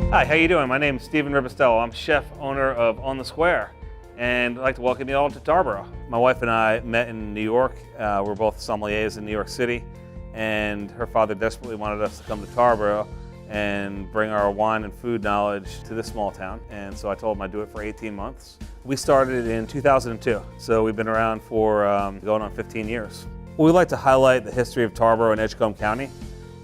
Hi, how you doing? My name is Stephen Ribistello. I'm chef owner of On the Square, and I'd like to welcome you all to Tarboro. My wife and I met in New York. We're both sommeliers in New York City, and her father desperately wanted us to come to Tarboro and bring our wine and food knowledge to this small town. And so I told him I'd do it for 18 months. We started in 2002, so we've been around for going on 15 years. We like to highlight the history of Tarboro and Edgecombe County.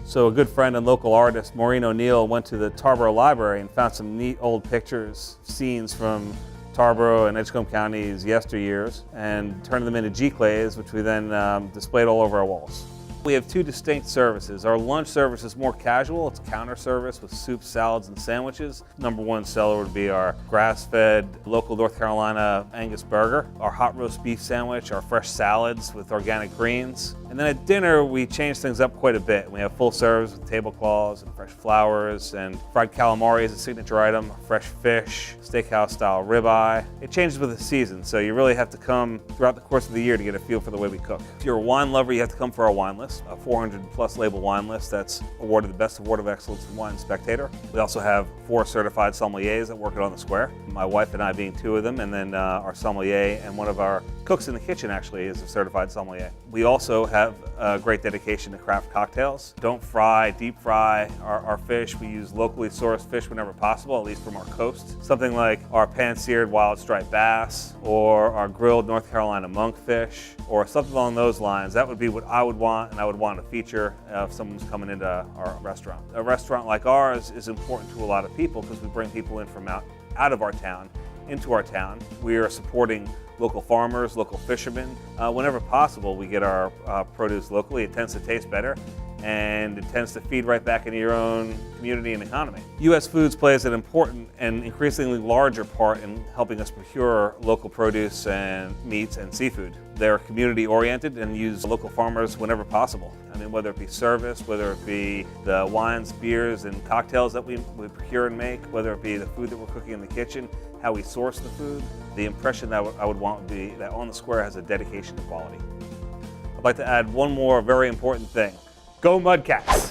So a good friend and local artist, Maureen O'Neill, went to the Tarboro Library and found some neat old pictures, scenes from Tarboro and Edgecombe County's yesteryears, and turned them into giclées, which we then displayed all over our walls. We have two distinct services. Our lunch service is more casual. It's counter service with soups, salads, and sandwiches. Number one seller would be our grass-fed, local North Carolina Angus burger, our hot roast beef sandwich, our fresh salads with organic greens. And then at dinner, we change things up quite a bit. We have full serves with tablecloths and fresh flowers, and fried calamari is a signature item, fresh fish, steakhouse-style ribeye. It changes with the season, so you really have to come throughout the course of the year to get a feel for the way we cook. If you're a wine lover, you have to come for our wine list, a 400-plus label wine list that's awarded the Best Award of Excellence in Wine Spectator. We also have 4 certified sommeliers that work at On the Square, my wife and I being 2 of them, and then our sommelier and one of our cooks in the kitchen actually is a certified sommelier. We also have a great dedication to craft cocktails. Don't fry, deep fry our fish. We use locally sourced fish whenever possible, at least from our coast. Something like our pan-seared wild striped bass, or our grilled North Carolina monkfish, or something along those lines. That would be what I would want, and I would want to feature if someone's coming into our restaurant. A restaurant like ours is important to a lot of people because we bring people in from out of our town into our town. We are supporting local farmers, local fishermen. Whenever possible, we get our produce locally. It tends to taste better, and it tends to feed right back into your own community and economy. US Foods plays an important and increasingly larger part in helping us procure local produce and meats and seafood. They're community oriented and use local farmers whenever possible. I mean, whether it be service, whether it be the wines, beers, and cocktails that we procure and make, whether it be the food that we're cooking in the kitchen, how we source the food, the impression that I would want would be that On the Square has a dedication to quality. I'd like to add one more very important thing. Go Mudcats!